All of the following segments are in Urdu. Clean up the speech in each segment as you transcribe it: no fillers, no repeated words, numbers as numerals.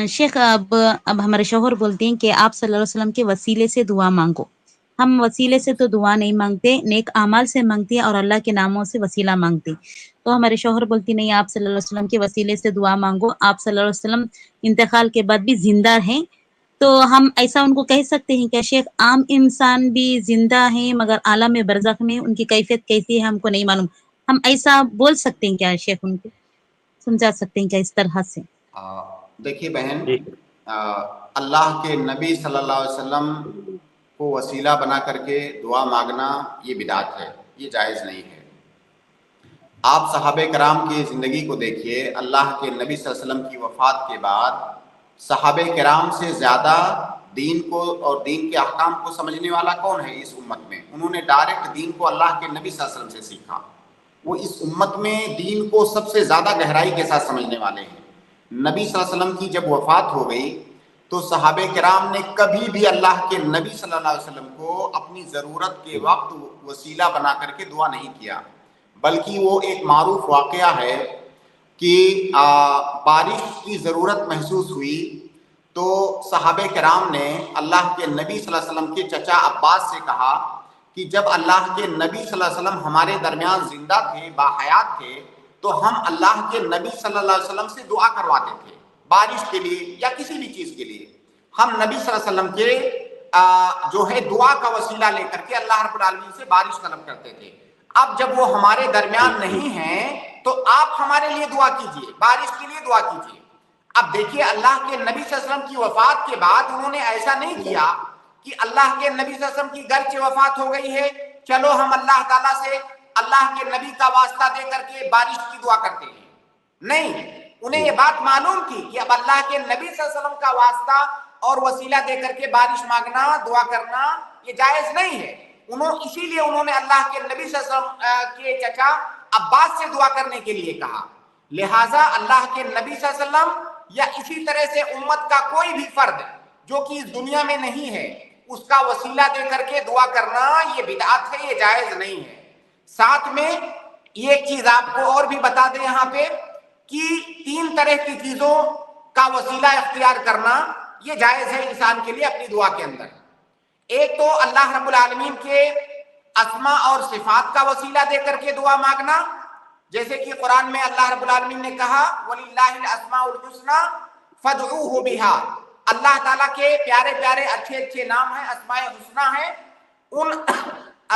شیخ اب ہمارے شوہر بولتے ہیں کہ آپ صلی اللہ علیہ وسلم کے وسیلے سے دعا مانگو. ہم وسیلے سے تو دعا نہیں مانگتے، نیک اعمال سے مانگتے ہیں اور اللہ کے ناموں سے وسیلہ مانگتے. تو ہمارے شوہر بولتی نہیں، آپ صلی اللہ علیہ وسلم کے وسیلے سے دعا مانگو. آپ صلی اللہ علیہ وسلم انتقال کے بعد بھی زندہ ہیں، تو ہم ایسا ان کو کہہ سکتے ہیں کہ شیخ عام انسان بھی زندہ ہیں مگر عالم برزخ میں ان کی کیفیت کیسی ہے ہم کو نہیں معلوم. ہم ایسا بول سکتے ہیں کیا شیخ؟ ان کو سمجھا سکتے ہیں کیا اس طرح سے؟ دیکھیے بہن، اللہ کے نبی صلی اللہ علیہ وسلم کو وسیلہ بنا کر کے دعا مانگنا یہ بدعت ہے، یہ جائز نہیں ہے. آپ صحابہ کرام کی زندگی کو دیکھیے. اللہ کے نبی صلی اللہ علیہ وسلم کی وفات کے بعد صحابہ کرام سے زیادہ دین کو اور دین کے احکام کو سمجھنے والا کون ہے اس امت میں؟ انہوں نے ڈائریکٹ دین کو اللہ کے نبی صلی اللہ علیہ وسلم سے سیکھا. وہ اس امت میں دین کو سب سے زیادہ گہرائی کے ساتھ سمجھنے والے ہیں. نبی صلی اللہ علیہ وسلم کی جب وفات ہو گئی تو صحابہ کرام نے کبھی بھی اللہ کے نبی صلی اللہ علیہ وسلم کو اپنی ضرورت کے وقت وسیلہ بنا کر کے دعا نہیں کیا، بلکہ وہ ایک معروف واقعہ ہے کہ بارش کی ضرورت محسوس ہوئی تو صحابہ کرام نے اللہ کے نبی صلی اللہ علیہ وسلم کے چچا عباس سے کہا کہ جب اللہ کے نبی صلی اللہ علیہ وسلم ہمارے درمیان زندہ تھے، باحیات تھے، تو ہم اللہ کے نبی صلی اللہ علیہ وسلم سے دعا کرواتے تھے بارش کے لیے یا کسی بھی چیز کے لیے. ہم نبی صلی اللہ علیہ وسلم کے جو ہے دعا کا وسیلہ لے کر کے اللہ رب العالمین سے بارش طلب کرتے تھے. اب جب وہ ہمارے درمیان نہیں ہیں تو آپ ہمارے لیے دعا کیجئے، بارش کے لیے دعا کیجئے. اب دیکھیے، اللہ کے نبی صلی اللہ علیہ وسلم کی وفات کے بعد انہوں نے ایسا نہیں کیا کہ اللہ کے نبی صلی اللہ علیہ وسلم کی گرچہ وفات ہو گئی ہے چلو ہم اللہ تعالیٰ سے اللہ کے نبی کا واسطہ دے کر کے بارش کی دعا کرتے ہیں. نہیں، انہیں یہ بات معلوم تھی کہ اب اللہ کے نبی صلی اللہ علیہ وسلم کا واسطہ اور وسیلہ دے کر کے بارش مانگنا، دعا کرنا یہ جائز نہیں ہے. اسی لیے انہوں نے اللہ کے نبی صلی اللہ علیہ وسلم کے چچا عباس سے دعا کرنے کے لیے کہا. لہٰذا اللہ کے نبی صلی اللہ علیہ وسلم یا اسی طرح سے امت کا کوئی بھی فرد جو کہ اس دنیا میں نہیں ہے اس کا وسیلہ دے کر کے دعا کرنا یہ بدعت ہے، یہ جائز نہیں ہے. ساتھ میں ایک چیز آپ کو اور بھی بتا دیں یہاں پہ کہ 3 طرح کی چیزوں کا وسیلہ اختیار کرنا یہ جائز ہے انسان کے لیے اپنی دعا کے اندر. ایک تو اللہ رب العالمین کے اسماء اور صفات کا وسیلہ دے کر کے دعا مانگنا، جیسے کہ قرآن میں اللہ رب العالمین نے کہا وَلِلَّهِ الْأَسْمَاءُ الْحُسْنَى فَادْعُوهُ بِهَا. اللہ تعالیٰ کے پیارے پیارے اچھے اچھے نام ہیں، اسماء حسنہ ہیں. ان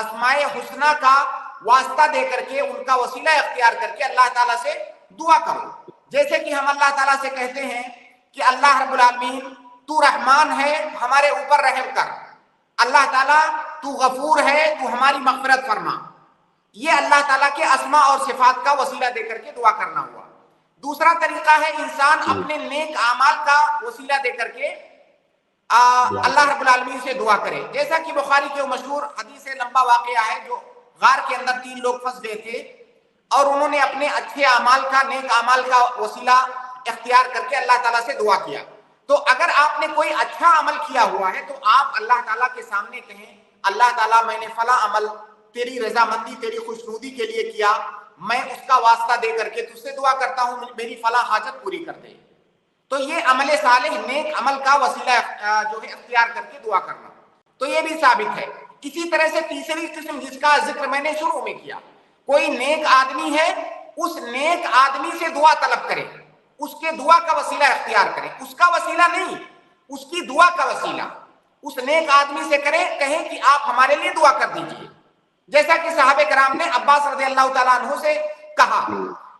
اسماء حسنہ کا واسطہ دے کر کے، ان کا وسیلہ اختیار کر کے اللہ تعالیٰ سے دعا کرو. جیسے کہ ہم اللہ تعالیٰ سے کہتے ہیں کہ اللہ رب العالمین تو رحمان ہے، ہمارے اوپر رحم کر. اللہ تعالیٰ تو غفور ہے، تو ہماری مغفرت فرما. یہ اللہ تعالیٰ کے اسماء اور صفات کا وسیلہ دے کر کے دعا کرنا ہوا. دوسرا طریقہ ہے انسان اپنے نیک اعمال کا وسیلہ دے کر کے اللہ رب العالمین سے دعا کرے. جیسا کہ بخاری کے مشہور حدیث لمبا واقعہ ہے، جو غار کے اندر 3 لوگ پھنس گئے تھے اور انہوں نے اپنے اچھے اعمال کا، نیک اعمال کا وسیلہ اختیار کر کے اللہ تعالیٰ سے دعا کیا. تو اگر آپ نے کوئی اچھا عمل کیا ہوا ہے تو آپ اللہ تعالیٰ کے سامنے کہیں اللہ تعالیٰ میں نے فلاں عمل تیری رضامندی، تیری خوشنودی کے لیے کیا، میں اس کا واسطہ دے کر کے تجھ سے دعا کرتا ہوں میری فلاں حاجت پوری کر دے. تو یہ عمل صالح، نیک عمل کا وسیلہ جو ہے اختیار کر کے دعا کرنا، تو یہ بھی ثابت ہے. اسی طرح سے تیسری قسم جس کا ذکر میں نے شروع میں کیا، کوئی نیک آدمی ہے، اس نیک آدمی سے دعا طلب کرے، اس کے دعا کا وسیلہ اختیار کرے، اس کا وسیلہ نہیں، اس کی دعا کا وسیلہ اس نیک آدمی سے کرے، کہیں کہ آپ ہمارے لیے دعا کر دیجئے، جیسا کہ صحابہ کرام نے عباس رضی اللہ تعالیٰ عنہ سے کہا.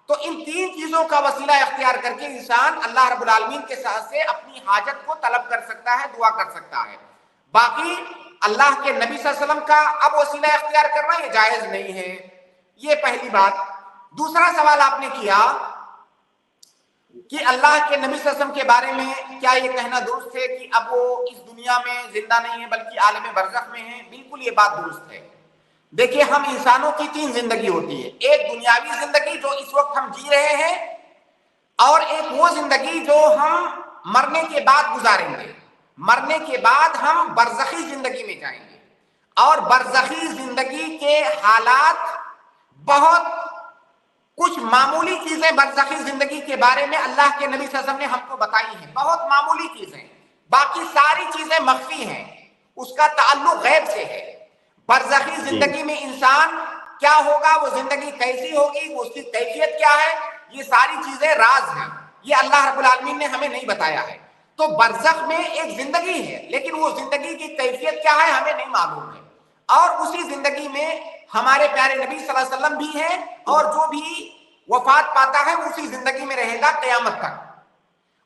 تو ان 3 چیزوں کا وسیلہ اختیار کر کے انسان اللہ رب العالمین کے ساتھ سے اپنی حاجت کو طلب کر سکتا ہے، دعا کر سکتا ہے. باقی اللہ کے نبی صلی اللہ علیہ وسلم کا اب وسیلہ اختیار کرنا یہ جائز نہیں ہے. یہ پہلی بات. دوسرا سوال آپ نے کیا کہ اللہ کے نبی صلی اللہ علیہ وسلم کے بارے میں کیا یہ کہنا درست ہے کہ اب وہ اس دنیا میں زندہ نہیں ہے بلکہ عالم برزخ میں ہیں؟ بالکل یہ بات درست ہے. دیکھیے، ہم انسانوں کی 3 زندگی ہوتی ہے. ایک دنیاوی زندگی جو اس وقت ہم جی رہے ہیں، اور ایک وہ زندگی جو ہم مرنے کے بعد گزاریں گے. مرنے کے بعد ہم برزخی زندگی میں جائیں گے، اور برزخی زندگی کے حالات بہت کچھ معمولی چیزیں برزخی زندگی کے بارے میں اللہ کے نبی صلی اللہ علیہ وسلم نے ہم کو بتائی ہیں، بہت معمولی چیزیں، باقی ساری چیزیں مخفی ہیں، اس کا تعلق غیب سے ہے۔ برزخی زندگی میں انسان کیا ہوگا، وہ زندگی کیسی ہوگی، اس کی کیفیت کیا ہے، یہ ساری چیزیں راز ہیں، یہ اللہ رب العالمین نے ہمیں نہیں بتایا ہے۔ تو برزخ میں ایک زندگی ہے، لیکن وہ زندگی کی کیفیت کیا ہے ہمیں نہیں معلوم ہے، اور اسی زندگی میں ہمارے پیارے نبی صلی اللہ علیہ وسلم بھی ہیں، اور جو بھی وفات پاتا ہے اسی زندگی میں رہے گا قیامت تک۔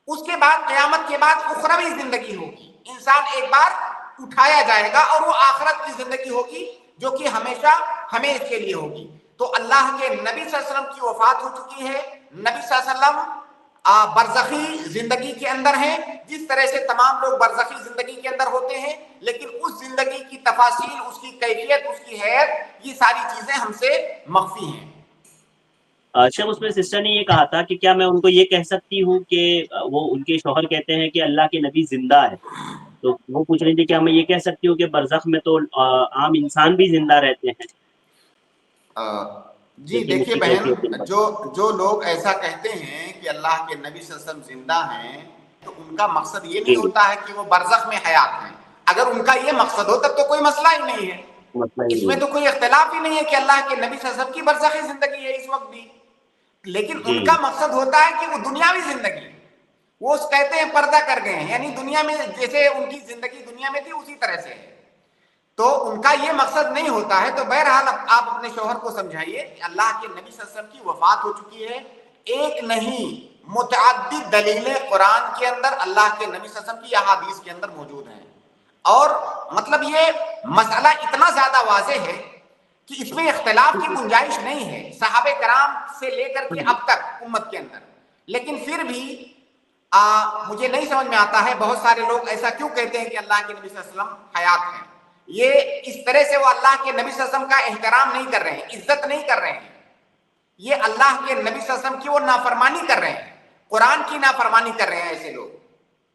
اس کے بعد قیامت کے بعد اخروی زندگی ہوگی، انسان ایک بار اٹھایا جائے گا، اور وہ آخرت کی زندگی ہوگی جو کہ ہمیشہ ہمیش کے لیے ہوگی۔ تو اللہ کے نبی صلی اللہ علیہ وسلم کی وفات ہو چکی ہے، نبی صلی اللہ علیہ وسلم برزخی زندگی کے اندر ہیں، جس طرح سے تمام لوگ برزخی زندگی کے اندر ہوتے ہیں، لیکن اس زندگی کی تفاصیل، اس کی کیفیت، اس کی حیثیت، یہ ساری چیزیں ہم سے مخفی ہیں۔ شیخ، اس میں سسٹر نے یہ کہا تھا کہ کیا میں ان کو یہ کہہ سکتی ہوں کہ وہ ان کے شوہر کہتے ہیں کہ اللہ کے نبی زندہ ہے، تو وہ پوچھ رہی تھی کیا میں یہ کہہ سکتی ہوں کہ برزخ میں تو عام انسان بھی زندہ رہتے ہیں؟ جی دیکھیے بہن، جو لوگ ایسا کہتے ہیں کہ اللہ کے نبی صلی اللہ علیہ وسلم زندہ ہیں، تو ان کا مقصد یہ نہیں ہوتا ہے کہ وہ برزخ میں حیات ہیں۔ اگر ان کا یہ مقصد ہو تب تو کوئی مسئلہ ہی نہیں ہے، اس میں تو کوئی اختلاف ہی نہیں ہے کہ اللہ کے نبی صلی اللہ علیہ وسلم کی برزخی زندگی ہے اس وقت بھی، لیکن ان کا مقصد ہوتا ہے کہ وہ دنیاوی زندگی، وہ کہتے ہیں پردہ کر گئے ہیں، یعنی دنیا میں جیسے ان کی زندگی دنیا میں تھی اسی طرح سے ہے، تو ان کا یہ مقصد نہیں ہوتا ہے۔ تو بہرحال آپ اپنے شوہر کو سمجھائیے کہ اللہ کے نبی صلی اللہ علیہ وسلم کی وفات ہو چکی ہے، ایک نہیں متعدد دلیلیں قرآن کے اندر، اللہ کے نبی صلی اللہ علیہ وسلم کی احادیث کے اندر موجود ہیں، اور مطلب یہ مسئلہ اتنا زیادہ واضح ہے کہ اس میں اختلاف کی گنجائش نہیں ہے، صحابہ کرام سے لے کر کے اب تک امت کے اندر۔ لیکن پھر بھی مجھے نہیں سمجھ میں آتا ہے بہت سارے لوگ ایسا کیوں کہتے ہیں کہ اللہ کے نبی صلی اللہ علیہ وسلم حیات ہیں۔ یہ اس طرح سے وہ اللہ کے نبی صلی اللہ علیہ وسلم کا احترام نہیں کر رہے ہیں، عزت نہیں کر رہے ہیں، یہ اللہ کے نبی صلی اللہ علیہ وسلم کی وہ نافرمانی کر رہے ہیں، قرآن کی نافرمانی کر رہے ہیں ایسے لوگ۔